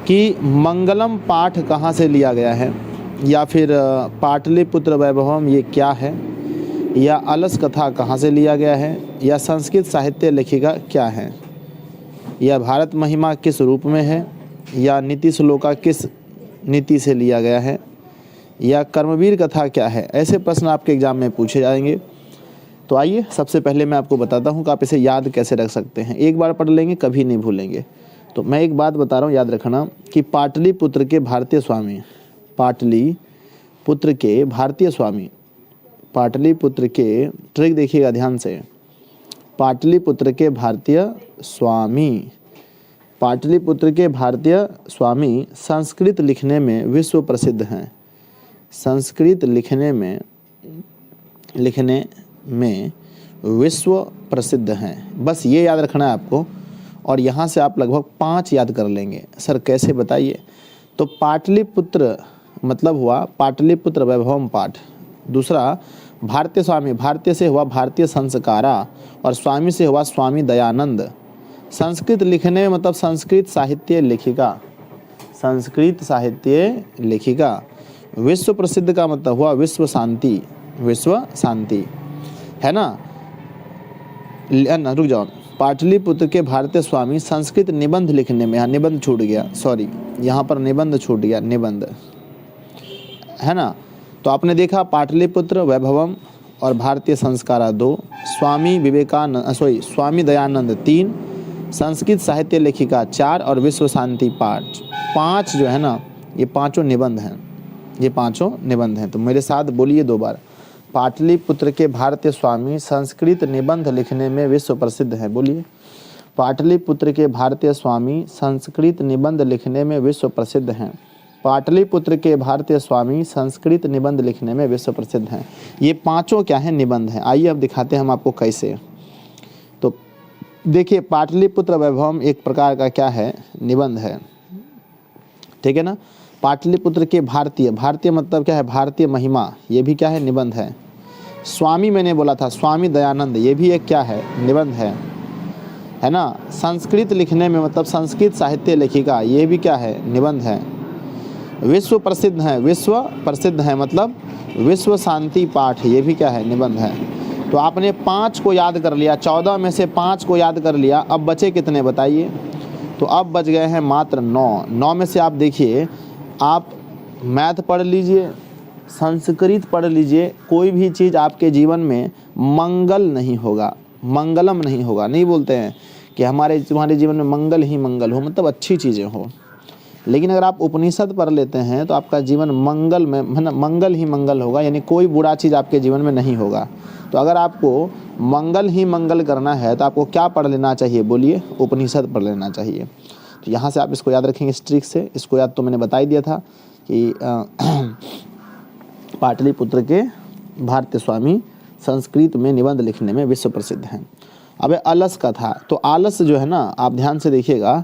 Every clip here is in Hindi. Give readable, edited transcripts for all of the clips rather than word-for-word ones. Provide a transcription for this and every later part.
कि मंगलम पाठ कहाँ से लिया गया है, या फिर पाटलिपुत्र वैभवम ये क्या है, या अलस कथा कहाँ से लिया गया है, या संस्कृत साहित्य लेखिका क्या है, या भारत महिमा किस रूप में है, या नीति श्लोका किस नीति से लिया गया है, या कर्मवीर कथा क्या है। ऐसे प्रश्न आपके एग्जाम में पूछे जाएंगे। तो आइए सबसे पहले मैं आपको बताता हूँ कि आप इसे याद कैसे रख सकते हैं। एक बार पढ़ लेंगे कभी नहीं भूलेंगे। तो मैं एक बात बता रहा हूँ, याद रखना कि पाटलिपुत्र के भारतीय स्वामी, पाटलिपुत्र के भारतीय स्वामी, पाटलिपुत्र के, ट्रिक देखिएगा ध्यान से, पाटलिपुत्र के भारतीय स्वामी, पाटलिपुत्र के भारतीय स्वामी संस्कृत लिखने में विश्व प्रसिद्ध हैं। संस्कृत लिखने में विश्व प्रसिद्ध हैं। बस ये याद रखना है आपको, और यहाँ से आप लगभग 5 याद कर लेंगे। सर कैसे बताइए? तो पाटलिपुत्र मतलब हुआ पाटलिपुत्र वैभवम पाठ। दूसरा भारतीय स्वामी, भारतीय से हुआ भारतीय संस्कारा, और स्वामी से हुआ स्वामी दयानंद। संस्कृत लिखने में मतलब संस्कृत साहित्य लेखिका, संस्कृत साहित्य लेखिका। विश्व प्रसिद्ध का मतलब हुआ विश्व शांति, विश्व शांति, है ना। रुक जाओ, पाटलिपुत्र के भारतीय स्वामी संस्कृत निबंध लिखने में, यहाँ निबंध छूट गया, सॉरी यहाँ पर निबंध छूट गया, निबंध, है ना। तो आपने देखा पाटलिपुत्र वैभवम और भारतीय संस्कारा 2, स्वामी विवेकानंद स्वामी दयानंद 3, संस्कृत साहित्य लेखिका 4, और विश्व शांति 5 जो है ना, ये पांचों निबंध हैं, ये पांचों निबंध हैं। तो मेरे साथ बोलिए 2 बार, पाटलिपुत्र के भारतीय स्वामी संस्कृत निबंध लिखने में विश्व प्रसिद्ध हैं। बोलिए, पाटलिपुत्र के भारतीय स्वामी संस्कृत निबंध लिखने में विश्व प्रसिद्ध हैं। पाटलिपुत्र के भारतीय स्वामी संस्कृत निबंध लिखने में विश्व प्रसिद्ध हैं। ये पांचों क्या हैं? निबंध हैं। आइए अब दिखाते हैं हम आपको कैसे। तो देखिए, पाटलिपुत्र वैभवम एक प्रकार का क्या है? निबंध है, ठीक है ना। पाटलिपुत्र के भारतीय, भारतीय मतलब क्या है? भारतीय महिमा, ये भी क्या है? निबंध है। स्वामी मैंने बोला था, स्वामी दयानंद, ये भी एक क्या है? निबंध है ना। संस्कृत लिखने में मतलब संस्कृत साहित्य लेखिका, ये भी क्या है? निबंध है। विश्व प्रसिद्ध है, विश्व प्रसिद्ध है मतलब विश्व शांति पाठ, ये भी क्या है? निबंध है। तो आपने 5 को याद कर लिया, 14 में से 5 को याद कर लिया। अब बचे कितने बताइए? तो अब बच गए हैं मात्र 9। 9 में से आप देखिए, आप मैथ पढ़ लीजिए, संस्कृत पढ़ लीजिए, कोई भी चीज़ आपके जीवन में मंगल नहीं होगा, मंगलम नहीं होगा। नहीं बोलते हैं कि तुम्हारे जीवन में मंगल ही मंगल हो, मतलब अच्छी चीज़ें हो। लेकिन अगर आप उपनिषद पढ़ लेते हैं तो आपका जीवन मंगल में, है ना, मंगल ही मंगल होगा, यानी कोई बुरा चीज़ आपके जीवन में नहीं होगा। तो अगर आपको मंगल ही मंगल करना है तो आपको क्या पढ़ लेना चाहिए? बोलिए, उपनिषद पढ़ लेना चाहिए। तो यहाँ से आप इसको याद रखेंगे इस ट्रिक से। इसको याद तो मैंने बता ही दिया था कि पाटलिपुत्र के भारतीय स्वामी संस्कृत में निबंध लिखने में विश्व प्रसिद्ध हैं। अब अलस का था, तो आलस जो है ना, आप ध्यान से देखिएगा,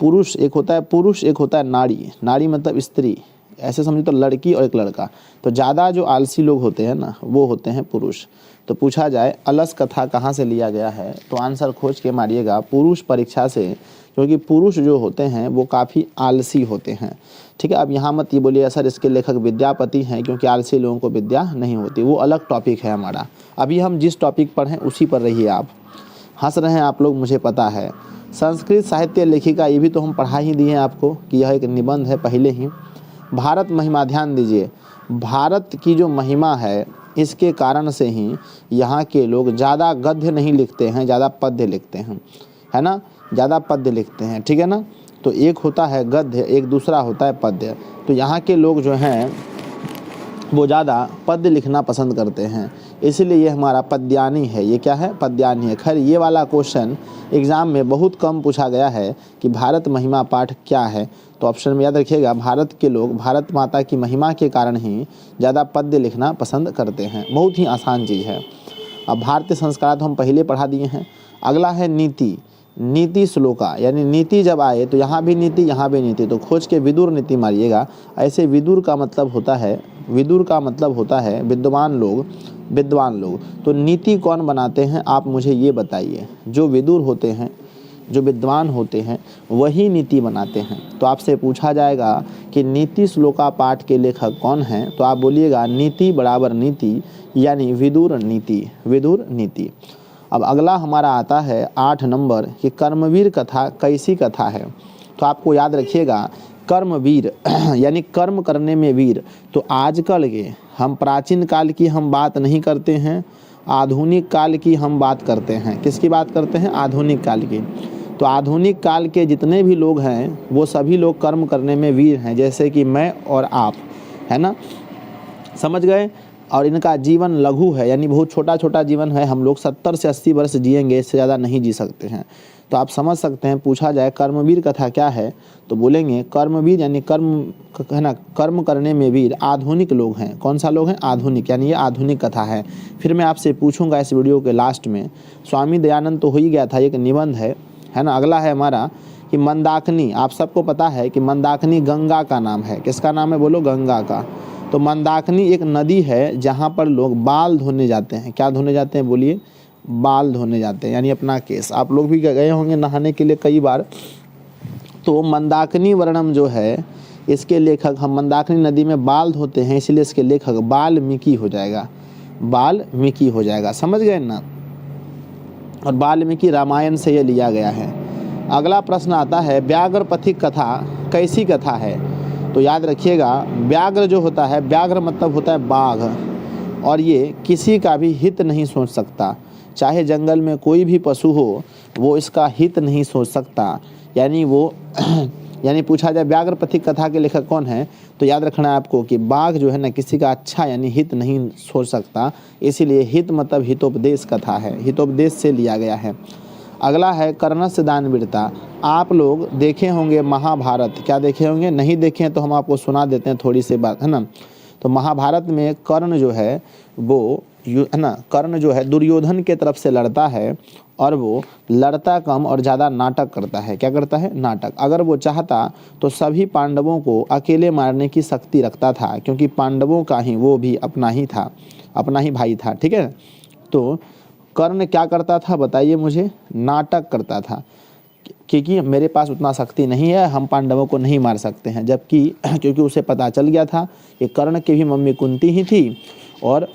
पुरुष एक होता है, पुरुष एक होता है नारी, नारी मतलब स्त्री, ऐसे समझो तो लड़की और एक लड़का। तो ज़्यादा जो आलसी लोग होते हैं ना, वो होते हैं पुरुष। तो पूछा जाए अलस कथा कहाँ से लिया गया है, तो आंसर खोज के मारिएगा पुरुष परीक्षा से, क्योंकि पुरुष जो होते हैं वो काफ़ी आलसी होते हैं, ठीक है। अब यहाँ मत ये बोलिए सर इसके लेखक विद्यापति हैं, क्योंकि आलसी लोगों को विद्या नहीं होती, वो अलग टॉपिक है हमारा। अभी हम जिस टॉपिक पर हैं उसी पर रहिए आप। हंस रहे हैं आप लोग, मुझे पता है। संस्कृत साहित्य लेखिका, ये भी तो हम पढ़ा ही दिए हैं आपको कि यह एक निबंध है पहले ही। भारत महिमा, ध्यान दीजिए, भारत की जो महिमा है इसके कारण से ही यहाँ के लोग ज़्यादा गद्य नहीं लिखते हैं, ज़्यादा पद्य लिखते हैं, है ना, ज़्यादा पद्य लिखते हैं, ठीक है ना। तो एक होता है गद्य, एक दूसरा होता है पद्य। तो यहाँ के लोग जो हैं वो ज़्यादा पद्य लिखना पसंद करते हैं, इसलिए ये हमारा पद्यानी है। ये क्या है? पद्यानी है। खैर ये वाला क्वेश्चन एग्ज़ाम में बहुत कम पूछा गया है कि भारत महिमा पाठ क्या है। तो ऑप्शन में याद रखिएगा, भारत के लोग भारत माता की महिमा के कारण ही ज़्यादा पद्य लिखना पसंद करते हैं। बहुत ही आसान चीज़ है। अब भारतीय संस्कार तो हम पहले पढ़ा दिए हैं। अगला है नीति, नीति श्लोका, यानी नीति जब आए तो यहाँ भी नीति, यहाँ भी नीति, तो खोज के विदुर नीति मारिएगा। ऐसे विदुर का मतलब होता है, विदुर का मतलब होता है विद्वान लोग, विद्वान लोग। तो नीति कौन बनाते हैं आप मुझे ये बताइए। जो विदुर होते हैं, जो विद्वान होते हैं वही नीति बनाते हैं। तो आपसे पूछा जाएगा कि नीति श्लोका पाठ के लेखक कौन हैं, तो आप बोलिएगा नीति बराबर नीति, यानी विदुर नीति, विदुर नीति। अब अगला हमारा आता है 8 नंबर कि कर्मवीर कथा कैसी कथा है। तो आपको याद रखिएगा कर्मवीर यानी कर्म करने में वीर। तो आजकल के हम प्राचीन काल की हम बात नहीं करते हैं, आधुनिक काल की हम बात करते हैं। किसकी बात करते हैं? आधुनिक काल की। तो आधुनिक काल के जितने भी लोग हैं वो सभी लोग कर्म करने में वीर हैं, जैसे कि मैं और आप, है ना, समझ गए। और इनका जीवन लघु है, यानी बहुत छोटा छोटा जीवन है। हम लोग 70 से 80 वर्ष जिएंगे, इससे ज़्यादा नहीं जी सकते हैं। तो आप समझ सकते हैं, पूछा जाए कर्मवीर कथा क्या है तो बोलेंगे कर्मवीर यानी कर्म, है ना, कर्म करने में वीर आधुनिक लोग हैं। कौन सा लोग हैं? आधुनिक, यानी ये आधुनिक कथा है। फिर मैं आपसे पूछूंगा इस वीडियो के लास्ट में, स्वामी दयानंद तो हो ही गया था, एक निबंध है ना। अगला है हमारा कि मंदाकिनी। आप सबको पता है कि मंदाकिनी गंगा का नाम है। किसका नाम है? बोलो, गंगा का। तो मंदाकिनी एक नदी है जहाँ पर लोग बाल धोने जाते हैं। क्या धोने जाते हैं? बोलिए, बाल धोने जाते हैं, यानी अपना केस। आप लोग भी गए होंगे नहाने के लिए कई बार। तो मंदाकिनी वर्णम जो है इसके लेखक, हम मंदाकिनी नदी में बाल धोते हैं इसलिए इसके लेखक वाल्मीकि हो जाएगा, वाल्मीकि हो जाएगा। समझ गए ना। और वाल्मीकि रामायण से ये लिया गया है। अगला प्रश्न आता है व्याघ्र पथिक कथा कैसी कथा है। तो याद रखिएगा व्याघ्र जो होता है, व्याघ्र मतलब होता है बाघ, और ये किसी का भी हित नहीं सोच सकता। चाहे जंगल में कोई भी पशु हो वो इसका हित नहीं सोच सकता, यानी वो यानी पूछा जाए व्याघ्र पथिक कथा के लेखक कौन है, तो याद रखना है आपको कि बाघ जो है ना किसी का अच्छा यानी हित नहीं सोच सकता, इसीलिए हित मतलब हितोपदेश कथा है, हितोपदेश से लिया गया है। अगला है कर्णस्य दानवीरता। आप लोग देखे होंगे महाभारत, क्या देखे होंगे? नहीं देखे हैं तो हम आपको सुना देते हैं थोड़ी सी बात, है ना। तो महाभारत में कर्ण जो है वो, है ना, कर्ण जो है दुर्योधन के तरफ से लड़ता है, और वो लड़ता कम और ज़्यादा नाटक करता है। क्या करता है? नाटक। अगर वो चाहता तो सभी पांडवों को अकेले मारने की शक्ति रखता था, क्योंकि पांडवों का ही वो भी अपना ही था, अपना ही भाई था, ठीक है। तो कर्ण क्या करता था बताइए मुझे? नाटक करता था, क्योंकि मेरे पास उतना शक्ति नहीं है, हम पांडवों को नहीं मार सकते हैं। जबकि क्योंकि उसे पता चल गया था कि कर्ण की भी मम्मी कुंती ही थी, और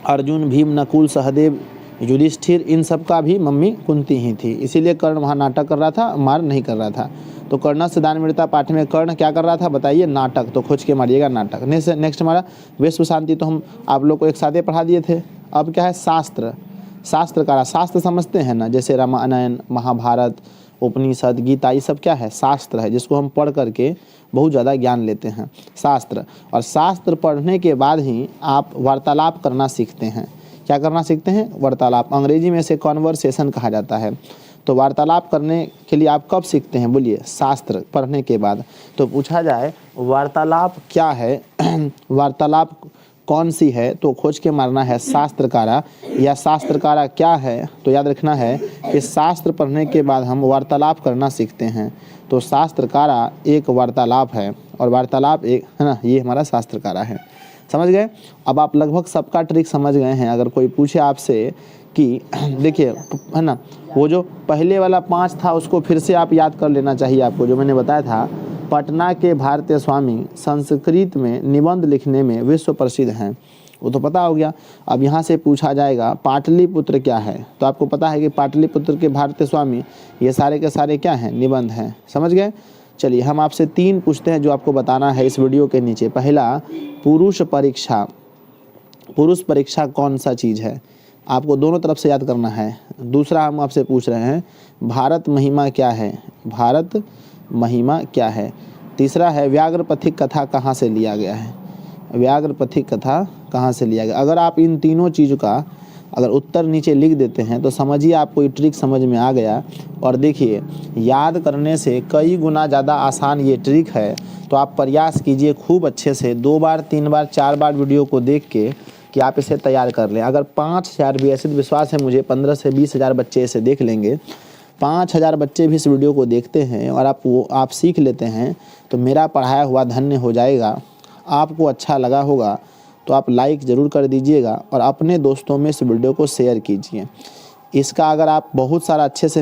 अर्जुन, भीम, नकुल, सहदेव, युधिष्ठिर, इन सब का भी मम्मी कुंती ही थी। इसीलिए कर्ण वहाँ नाटक कर रहा था, मार नहीं कर रहा था। तो कर्णस्य दानवीरता पाठ में कर्ण क्या कर रहा था बताइए? नाटक। तो खोज के मारिएगा नाटक। नेक्स्ट हमारा विश्व शांति, तो हम आप लोग को एक साथ पढ़ा दिए थे। अब क्या है? शास्त्र। शास्त्रकारा, शास्त्र समझते हैं ना, जैसे रामायण, महाभारत, उपनिषद, गीता, ये सब क्या है? शास्त्र है, जिसको हम पढ़ करके बहुत ज़्यादा ज्ञान लेते हैं, शास्त्र। और शास्त्र पढ़ने के बाद ही आप वार्तालाप करना सीखते हैं। क्या करना सीखते हैं? वार्तालाप। अंग्रेजी में से कॉन्वर्सेशन कहा जाता है। तो वार्तालाप करने के लिए आप कब सीखते हैं? बोलिए, शास्त्र पढ़ने के बाद। तो पूछा जाए वार्तालाप क्या है, वार्तालाप कौन सी है, तो खोज के मारना है शास्त्रकारा, या शास्त्रकारा क्या है। तो याद रखना है कि शास्त्र पढ़ने के बाद हम वार्तालाप करना सीखते हैं। तो शास्त्रकारा एक वार्तालाप है, और वार्तालाप एक, है ना, ये हमारा शास्त्रकारा है। समझ गए? अब आप लगभग सबका ट्रिक समझ गए हैं। अगर कोई पूछे आपसे कि देखिए, है ना, वो जो पहले वाला 5 था उसको फिर से आप याद कर लेना चाहिए आपको, जो मैंने बताया था। पटना के भारतीय स्वामी संस्कृत में निबंध लिखने में विश्व प्रसिद्ध हैं, वो तो पता हो गया। अब यहाँ से पूछा जाएगा पाटलिपुत्र क्या है, तो आपको पता है कि पाटलिपुत्र के भारतीय स्वामी ये सारे के सारे क्या हैं? निबंध हैं। समझ गए? चलिए हम आपसे 3 पूछते हैं जो आपको बताना है इस वीडियो के नीचे। पहला, पुरुष परीक्षा। पुरुष परीक्षा कौन सा चीज़ है? आपको दोनों तरफ से याद करना है। दूसरा हम आपसे पूछ रहे हैं भारत महिमा क्या है? भारत महिमा क्या है? तीसरा है व्याघ्र पथिक कथा कहाँ से लिया गया है? व्याघ्र पथिक कथा कहाँ से लिया गया? अगर आप इन तीनों चीज़ों का अगर उत्तर नीचे लिख देते हैं तो समझिए आपको ये ट्रिक समझ में आ गया। और देखिए, याद करने से कई गुना ज़्यादा आसान ये ट्रिक है। तो आप प्रयास कीजिए खूब अच्छे से 2 बार 3 बार 4 बार वीडियो को देख के कि आप इसे तैयार कर लें। अगर 5000 भी, ऐसे विश्वास है मुझे 15 से 20 हज़ार बच्चे इसे देख लेंगे। 5000 बच्चे भी इस वीडियो को देखते हैं और आप सीख लेते हैं तो मेरा पढ़ाया हुआ धन्य हो जाएगा। आपको अच्छा लगा होगा तो आप लाइक ज़रूर कर दीजिएगा और अपने दोस्तों में इस वीडियो को शेयर कीजिए। इसका अगर आप बहुत सारा अच्छे से